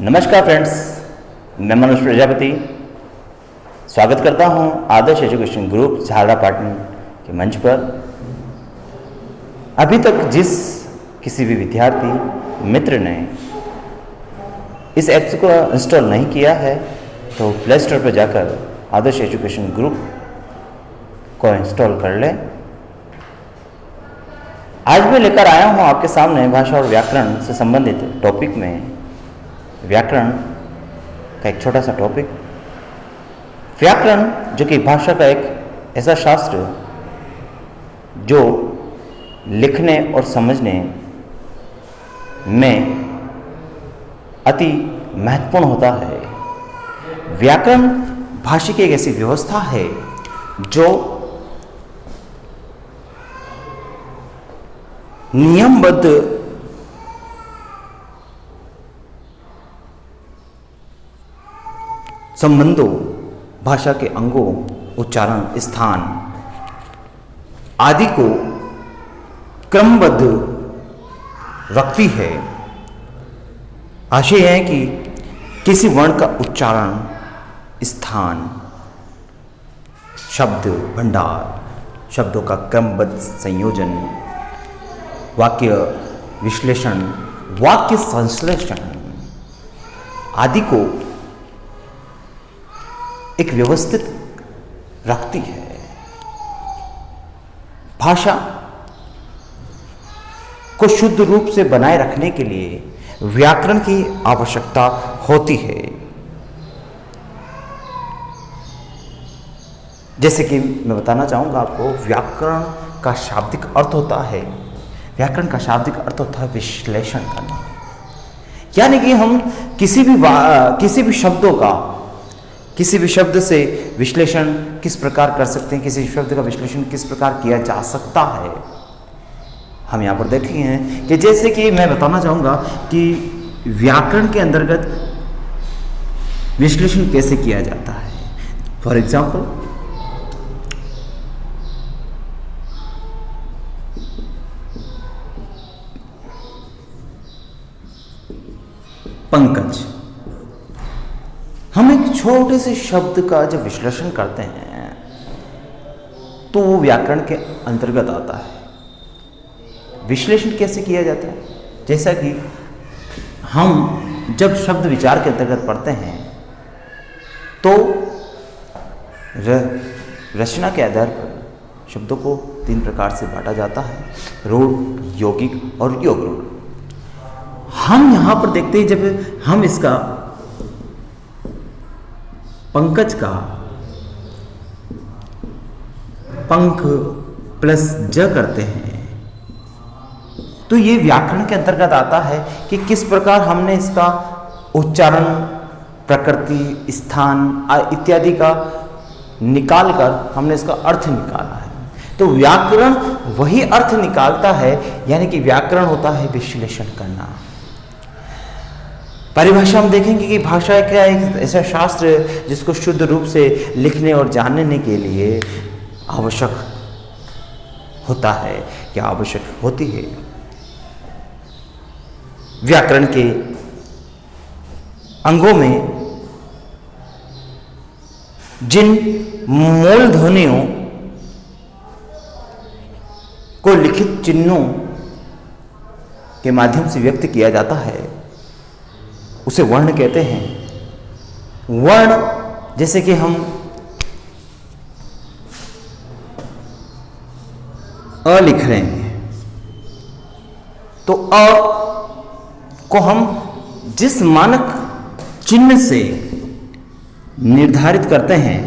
नमस्कार फ्रेंड्स, मैं मनोज प्रजापति स्वागत करता हूं आदर्श एजुकेशन ग्रुप झालरापाटन के मंच पर। अभी तक जिस किसी भी विद्यार्थी मित्र ने इस ऐप्स को इंस्टॉल नहीं किया है तो प्ले स्टोर पर जाकर आदर्श एजुकेशन ग्रुप को इंस्टॉल कर लें। आज मैं लेकर आया हूं आपके सामने भाषा और व्याकरण से संबंधित टॉपिक में व्याकरण का एक छोटा सा टॉपिक। व्याकरण जो कि भाषा का एक ऐसा शास्त्र जो लिखने और समझने में अति महत्वपूर्ण होता है। व्याकरण भाषा की एक ऐसी व्यवस्था है जो नियमबद्ध संबंधों, भाषा के अंगों, उच्चारण, स्थान आदि को क्रमबद्ध रखती है। आशय है कि किसी वर्ण का उच्चारण, स्थान, शब्द भंडार, शब्दों का क्रमबद्ध संयोजन, वाक्य विश्लेषण, वाक्य संश्लेषण आदि को एक व्यवस्थित रखती है। भाषा को शुद्ध रूप से बनाए रखने के लिए व्याकरण की आवश्यकता होती है। जैसे कि मैं बताना चाहूंगा आपको, व्याकरण का शाब्दिक अर्थ होता है, व्याकरण का शाब्दिक अर्थ होता है विश्लेषण करना। यानी कि हम किसी भी शब्दों का, किसी भी शब्द से विश्लेषण किस प्रकार कर सकते हैं, किसी शब्द का विश्लेषण किस प्रकार किया जा सकता है। हम यहाँ पर देखेंगे कि जैसे कि मैं बताना चाहूँगा कि व्याकरण के अंतर्गत विश्लेषण कैसे किया जाता है। For example, Pankaj. हम एक छोटे से शब्द का जब विश्लेषण करते हैं तो वो व्याकरण के अंतर्गत आता है। विश्लेषण कैसे किया जाता है? जैसा कि हम जब शब्द विचार के अंतर्गत पढ़ते हैं तो रचना के आधार पर शब्दों को 3 प्रकार से बांटा जाता है, रूढ़, यौगिक और योग रूढ़। हम यहाँ पर देखते हैं, जब हम इसका पंकज का पंख प्लस ज करते हैं तो ये व्याकरण के अंतर्गत आता है कि किस प्रकार हमने इसका उच्चारण, प्रकृति, स्थान इत्यादि का निकाल कर हमने इसका अर्थ निकाला है। तो व्याकरण वही अर्थ निकालता है, यानी कि व्याकरण होता है विश्लेषण करना। परिभाषा हम देखेंगे कि भाषा क्या एक ऐसा शास्त्र है जिसको शुद्ध रूप से लिखने और जानने के लिए आवश्यक होता है या आवश्यक होती है। व्याकरण के अंगों में जिन मूल ध्वनियों को लिखित चिन्हों के माध्यम से व्यक्त किया जाता है उसे वर्ण कहते हैं। वर्ण जैसे कि हम अ लिख रहे हैं तो अ को हम जिस मानक चिन्ह से निर्धारित करते हैं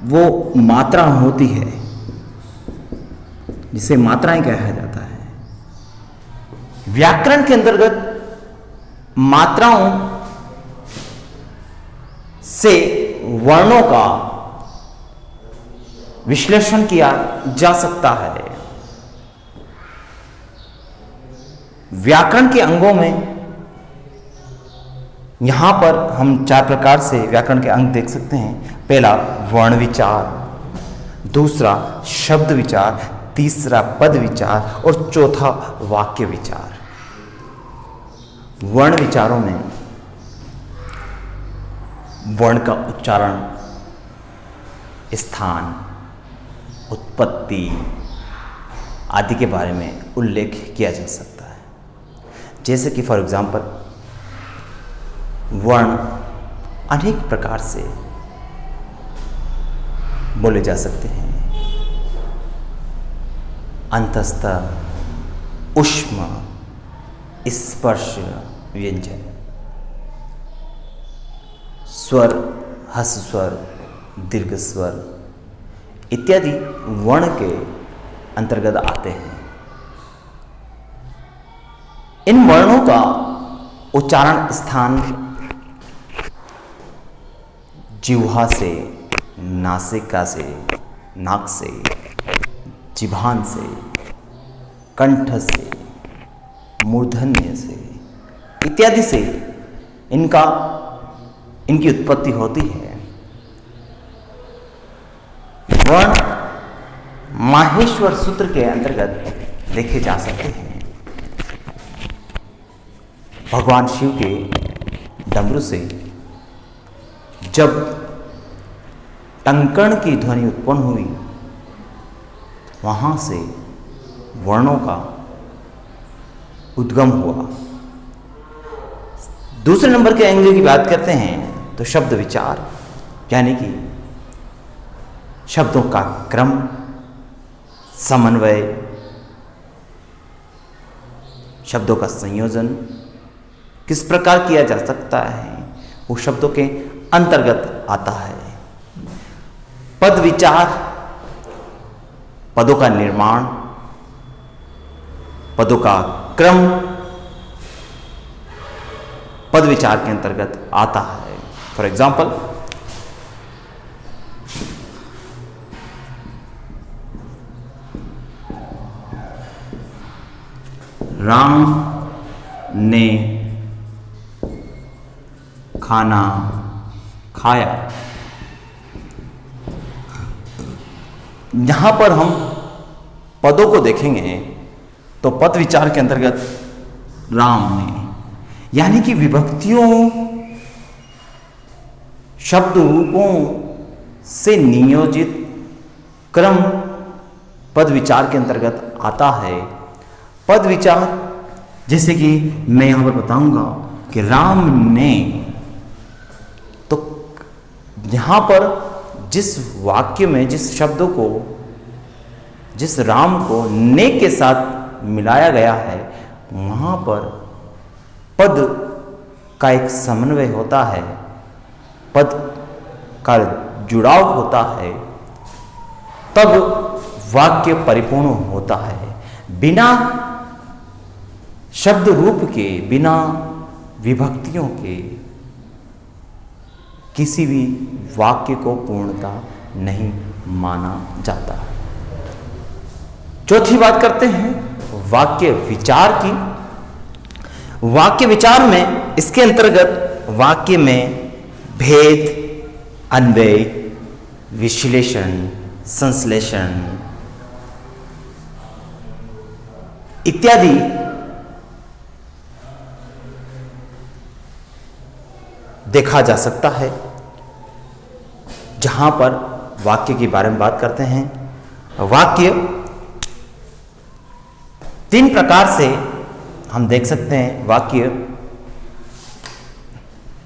वो मात्रा होती है, जिसे मात्राएं कहा जाता है। व्याकरण के अंतर्गत मात्राओं से वर्णों का विश्लेषण किया जा सकता है। व्याकरण के अंगों में यहां पर हम 4 प्रकार से व्याकरण के अंग देख सकते हैं। पहला वर्ण विचार, दूसरा शब्द विचार, तीसरा पद विचार और चौथा वाक्य विचार। वर्ण विचारों में वर्ण का उच्चारण, स्थान, उत्पत्ति आदि के बारे में उल्लेख किया जा सकता है। जैसे कि फॉर एग्जाम्पल वर्ण अनेक प्रकार से बोले जा सकते हैं। अंतस्थ, ऊष्म, स्पर्श व्यंजन, स्वर, ह्रस्व स्वर, दीर्घ स्वर इत्यादि वर्ण के अंतर्गत आते हैं। इन वर्णों का उच्चारण स्थान जिह्वा से, नासिका से, नाक से, जिह्वान से, कंठ से, मूर्धन्य से इत्यादि से इनकी उत्पत्ति होती है। वर्ण माहेश्वर सूत्र के अंतर्गत देखे जा सकते हैं। भगवान शिव के डमरू से जब टंकण की ध्वनि उत्पन्न हुई, वहां से वर्णों का उद्गम हुआ। दूसरे नंबर के एंगल की बात करते हैं तो शब्द विचार, यानी कि शब्दों का क्रम, समन्वय, शब्दों का संयोजन किस प्रकार किया जा सकता है, वो शब्दों के अंतर्गत आता है। पद विचार, पदों का निर्माण, पदों का क्रम पद विचार के अंतर्गत आता है। फॉर एग्जाम्पल राम ने खाना खाया। यहां पर हम पदों को देखेंगे तो पद विचार के अंतर्गत राम ने, यानी कि विभक्तियों, शब्द रूपों से नियोजित क्रम पद विचार के अंतर्गत आता है। पद विचार जैसे कि मैं यहां पर बताऊंगा कि राम ने, तो यहां पर जिस वाक्य में जिस शब्दों को, जिस राम को ने के साथ मिलाया गया है, वहां पर पद का एक समन्वय होता है, पद का जुड़ाव होता है, तब वाक्य परिपूर्ण होता है। बिना शब्द रूप के, बिना विभक्तियों के किसी भी वाक्य को पूर्णता नहीं माना जाता। चौथी बात करते हैं वाक्य विचार की। वाक्य विचार में, इसके अंतर्गत वाक्य में भेद, अन्वय, विश्लेषण, संश्लेषण इत्यादि देखा जा सकता है। जहां पर वाक्य के बारे में बात करते हैं, वाक्य तीन प्रकार से हम देख सकते हैं। वाक्य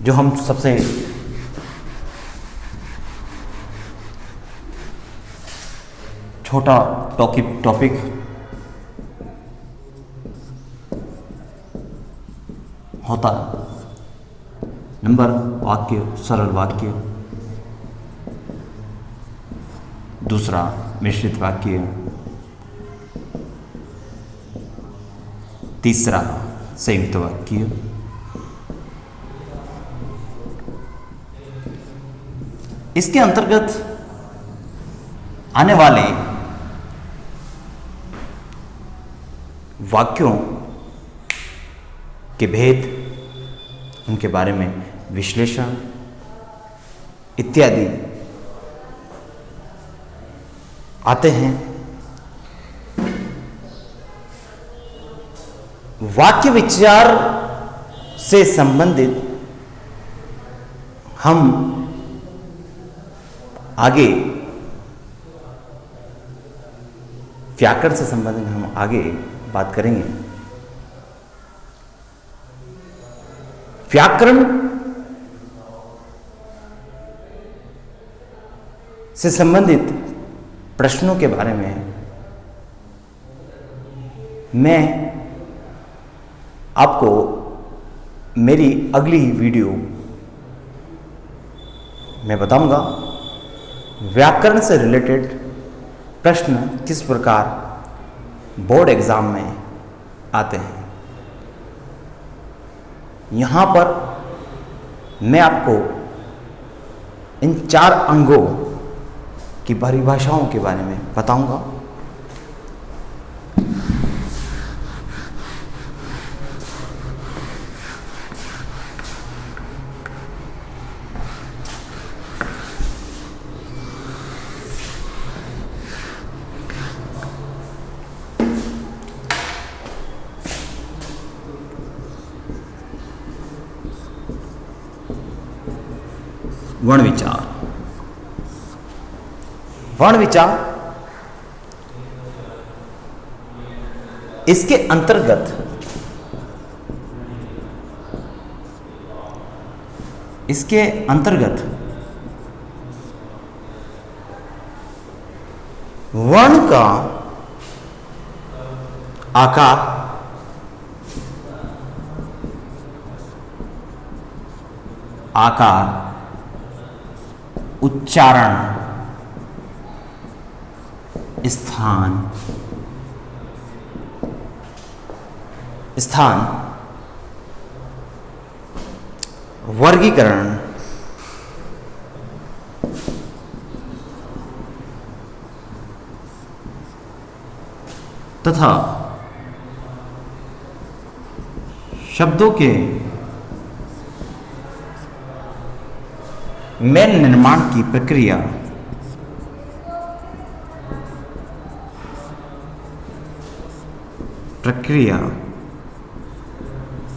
जो हम सबसे छोटा टॉपिक होता है। नंबर वाक्य, सरल वाक्य। दूसरा मिश्रित वाक्य। तीसरा संयुक्त वाक्य। इसके अंतर्गत आने वाले वाक्यों के भेद, उनके बारे में विश्लेषण इत्यादि आते हैं। वाक्य विचार से संबंधित हम आगे व्याकरण से संबंधित हम आगे बात करेंगे। व्याकरण से संबंधित प्रश्नों के बारे में मैं आपको मेरी अगली वीडियो में बताऊंगा। व्याकरण से रिलेटेड प्रश्न किस प्रकार बोर्ड एग्जाम में आते हैं। यहाँ पर मैं आपको इन 4 अंगों की परिभाषाओं के बारे में बताऊंगा। वर्ण विचार। वर्ण विचार इसके अंतर्गत वर्ण का आकार, उच्चारण, स्थान, वर्गीकरण, तथा शब्दों के मेल निर्माण की प्रक्रिया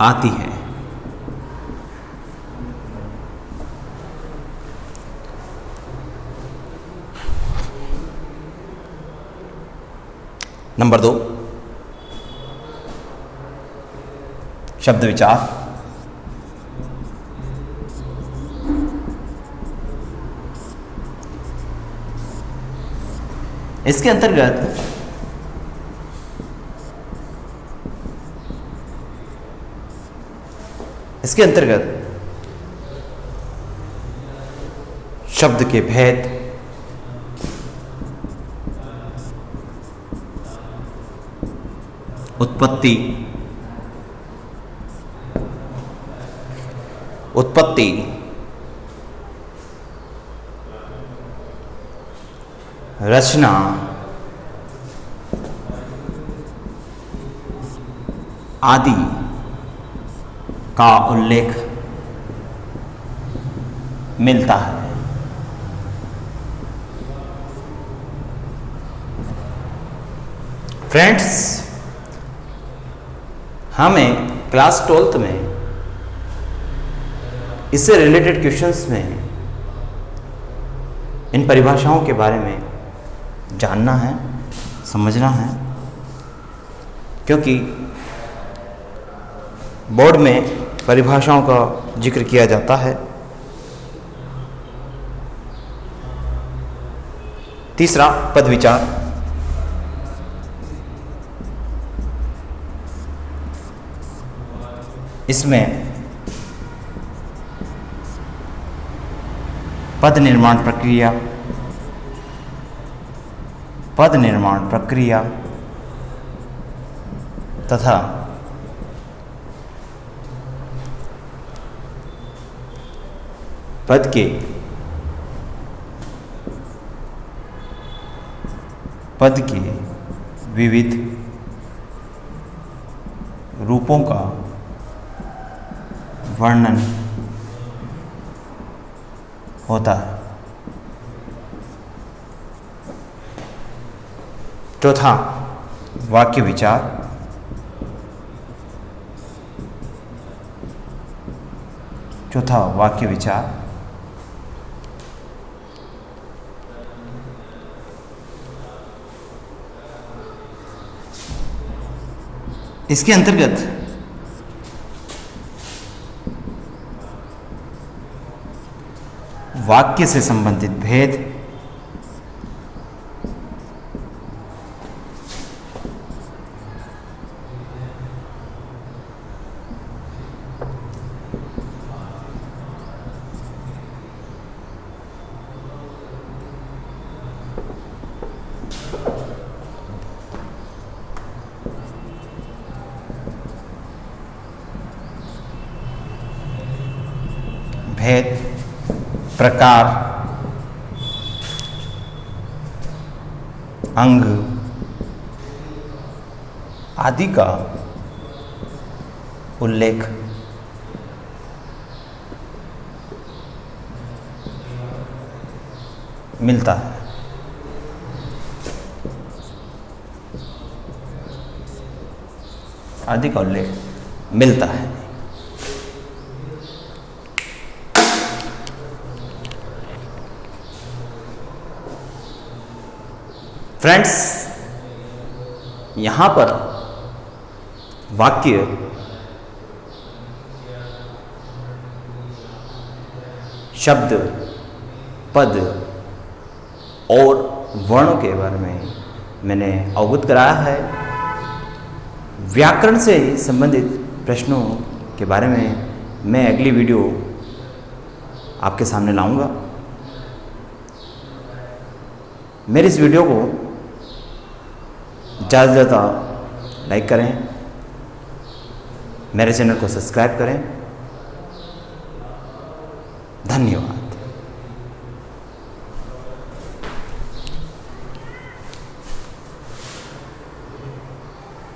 आती है। नंबर 2, शब्द विचार। इसके अंतर्गत शब्द के भेद, उत्पत्ति, रचना, आदि का उल्लेख मिलता है। फ्रेंड्स, हमें क्लास 12th में इससे रिलेटेड क्वेश्चंस में इन परिभाषाओं के बारे में जानना है, समझना है, क्योंकि बोर्ड में परिभाषाओं का जिक्र किया जाता है। तीसरा, पद विचार। इसमें पद निर्माण प्रक्रिया तथा पद के विविध रूपों का वर्णन होता है। चौथा, वाक्य विचार। इसके अंतर्गत वाक्य से संबंधित भेद, भेद, प्रकार, अंग आदि का उल्लेख मिलता है। आदि का उल्लेख मिलता है। फ्रेंड्स, यहां पर वाक्य शब्द, पद और वर्णों के बारे में मैंने अवगत कराया है। व्याकरण से संबंधित प्रश्नों के बारे में मैं अगली वीडियो आपके सामने लाऊंगा। मेरी इस वीडियो को ज़्यादा से ज़्यादा लाइक करें, मेरे चैनल को सब्सक्राइब करें। धन्यवाद।